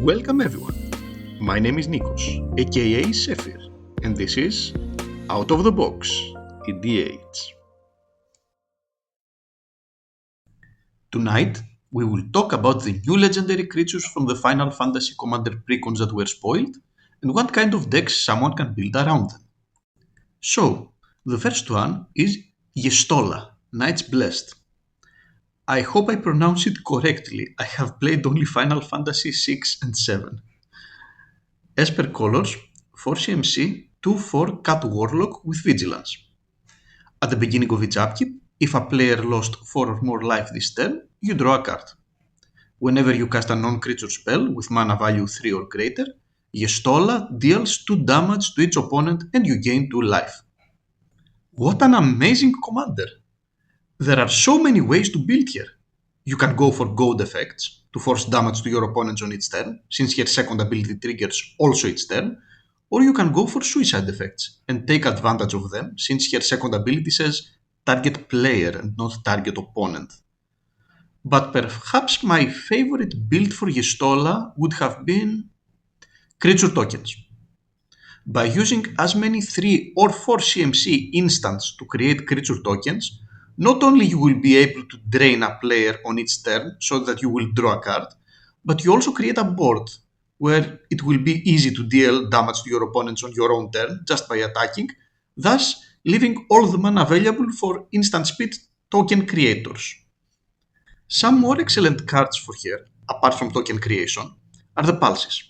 Welcome everyone. My name is Nikos, aka Sephir, and this is Out of the Box, EDH. Tonight, we will talk about the new legendary creatures from the Final Fantasy Commander Precons that were spoiled, and what kind of decks someone can build around them. So, the first one is Yestola, Knights Blessed. I hope I pronounce it correctly. I have played only Final Fantasy 6 and 7. As per colors, 4 CMC, 2/4 Cat Warlock with Vigilance. At the beginning of each upkeep, if a player lost 4 or more life this turn, you draw a card. Whenever you cast a non-creature spell with mana value 3 or greater, Yestola deals 2 damage to each opponent and you gain 2 life. What an amazing commander! There are so many ways to build here. You can go for goad effects to force damage to your opponents on each turn, since your second ability triggers also each turn, or you can go for suicide effects and take advantage of them, since your second ability says target player and not target opponent. But perhaps my favorite build for Yestola would have been creature tokens. By using as many 3 or 4 CMC instants to create creature tokens, not only you will be able to drain a player on each turn so that you will draw a card, but you also create a board where it will be easy to deal damage to your opponents on your own turn just by attacking, thus leaving all the mana available for instant speed token creators. Some more excellent cards for here, apart from token creation, are the Pulses.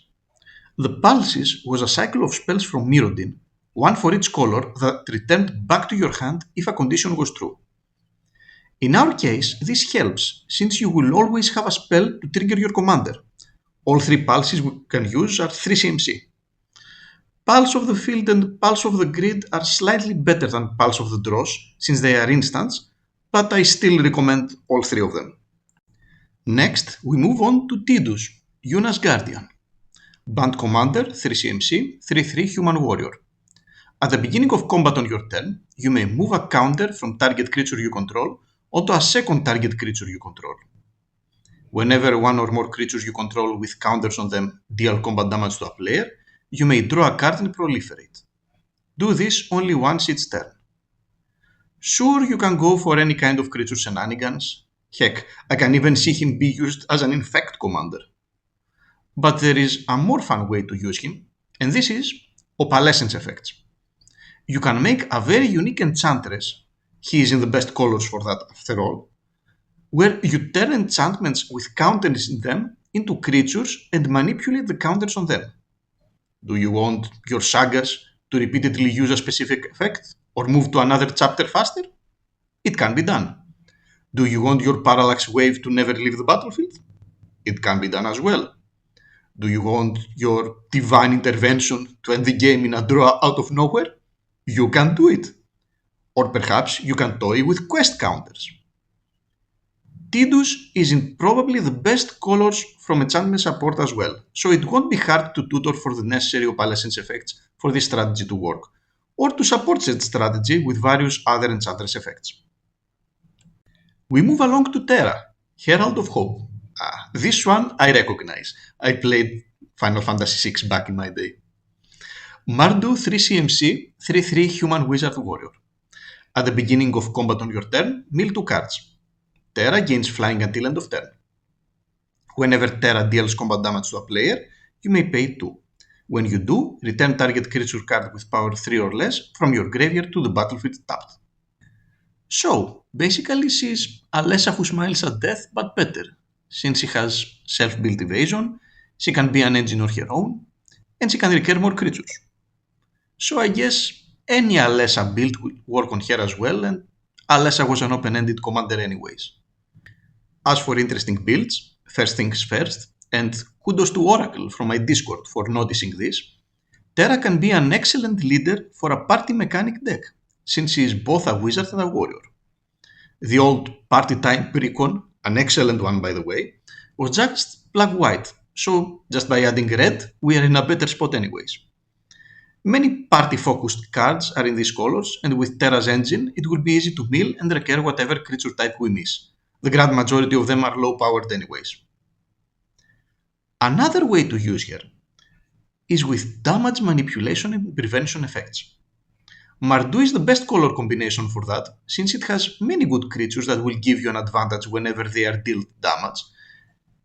The Pulses was a cycle of spells from Mirrodin, one for each color that returned back to your hand if a condition was true. In our case, this helps, since you will always have a spell to trigger your commander. All 3 pulses we can use are 3 CMC. Pulse of the Field and Pulse of the Grid are slightly better than Pulse of the Dross, since they are instants, but I still recommend all 3 of them. Next, we move on to Tidus, Yuna's Guardian. Band Commander, 3 CMC, 3/3 Human Warrior. At the beginning of combat on your turn, you may move a counter from target creature you control onto a second target creature you control. Whenever one or more creatures you control with counters on them deal combat damage to a player, you may draw a card and proliferate. Do this only once each turn. Sure, you can go for any kind of creature shenanigans. Heck, I can even see him be used as an infect commander. But there is a more fun way to use him, and this is Opalescence effects. You can make a very unique enchantress, he is in the best colors for that after all, where you turn enchantments with counters in them into creatures and manipulate the counters on them. Do you want your sagas to repeatedly use a specific effect or move to another chapter faster? It can be done. Do you want your Parallax Wave to never leave the battlefield? It can be done as well. Do you want your Divine Intervention to end the game in a draw out of nowhere? You can do it. Or perhaps you can toy with quest counters. Tidus is in probably the best colors from enchantment support as well, so it won't be hard to tutor for the necessary opalescence effects for this strategy to work, or to support said strategy with various other enchantress effects. We move along to Terra, Herald of Hope. This one I recognize. I played Final Fantasy VI back in my day. Mardu 3 CMC, 3/3 Human Wizard Warrior. At the beginning of combat on your turn, mill 2 cards. Terra gains flying until end of turn. Whenever Terra deals combat damage to a player, you may pay 2. When you do, return target creature card with power 3 or less from your graveyard to the battlefield tapped. So, basically she's Alessa who smiles at death but better, since she has self-built evasion, she can be an engine on her own, and she can recur more creatures. So I guess any Alessa build will work on her as well, and Alessa was an open-ended commander anyways. As for interesting builds, first things first, and kudos to Oracle from my Discord for noticing this, Terra can be an excellent leader for a party mechanic deck, since she is both a wizard and a warrior. The old party time Precon, an excellent one by the way, was just black-white, so just by adding red, we are in a better spot anyways. Many party-focused cards are in these colors, and with Terra's engine, it will be easy to mill and recur whatever creature type we miss. The grand majority of them are low-powered anyways. Another way to use her is with damage manipulation and prevention effects. Mardu is the best color combination for that, since it has many good creatures that will give you an advantage whenever they are dealt damage.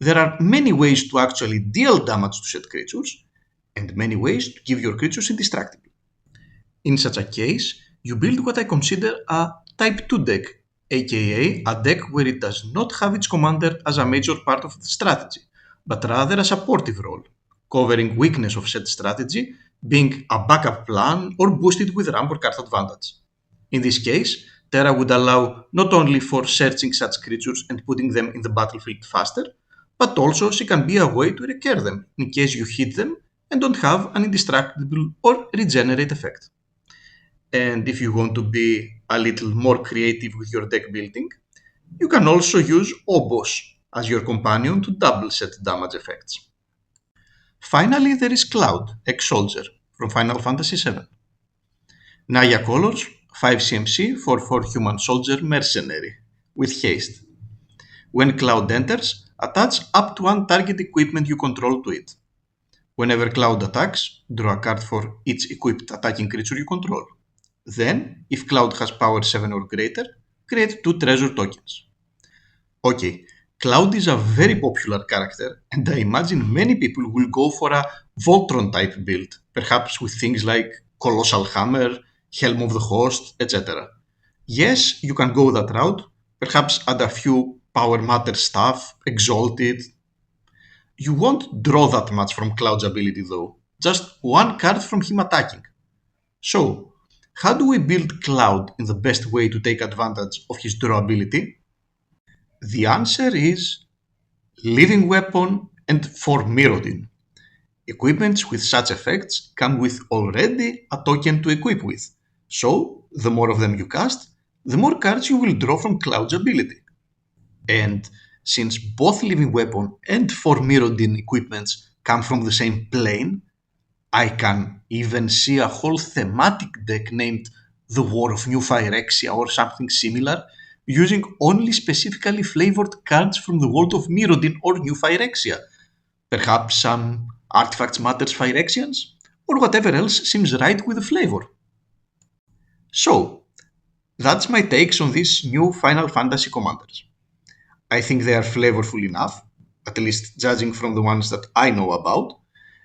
There are many ways to actually deal damage to said creatures, and many ways to give your creatures indestructible. In such a case, you build what I consider a Type 2 deck, aka a deck where it does not have its commander as a major part of the strategy, but rather a supportive role, covering weakness of said strategy, being a backup plan or boosted with ramp or card advantage. In this case, Terra would allow not only for searching such creatures and putting them in the battlefield faster, but also she can be a way to recur them in case you hit them and don't have an indestructible or regenerate effect. And if you want to be a little more creative with your deck building, you can also use Obos as your companion to double set damage effects. Finally, there is Cloud, ex-Soldier, from Final Fantasy VII. Naya colors, 5 CMC for 4 human soldier mercenary, with haste. When Cloud enters, attach up to one target equipment you control to it. Whenever Cloud attacks, draw a card for each equipped attacking creature you control. Then, if Cloud has power 7 or greater, create 2 treasure tokens. Okay, Cloud is a very popular character, and I imagine many people will go for a Voltron type build, perhaps with things like Colossal Hammer, Helm of the Host, etc. Yes, you can go that route, perhaps add a few Power Matter stuff, exalt it. You won't draw that much from Cloud's ability though, just one card from him attacking. So, how do we build Cloud in the best way to take advantage of his drawability? The answer is Living Weapon and for Mirrodin. Equipments with such effects come with already a token to equip with, so the more of them you cast, the more cards you will draw from Cloud's ability. And since both Living Weapon and for Mirrodin equipments come from the same plane, I can even see a whole thematic deck named The War of New Phyrexia or something similar, using only specifically flavored cards from the world of Mirrodin or New Phyrexia. Perhaps some Artifacts Matters Phyrexians? Or whatever else seems right with the flavor. So, that's my takes on these new Final Fantasy commanders. I think they are flavorful enough, at least judging from the ones that I know about,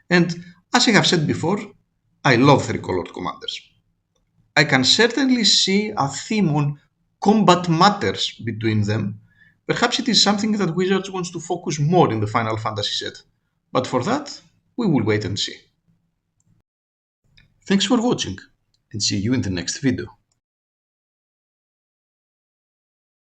and as I have said before, I love three-colored commanders. I can certainly see a theme on combat matters between them. Perhaps it is something that Wizards wants to focus more in the Final Fantasy set, but for that, we will wait and see. Thanks for watching, and see you in the next video.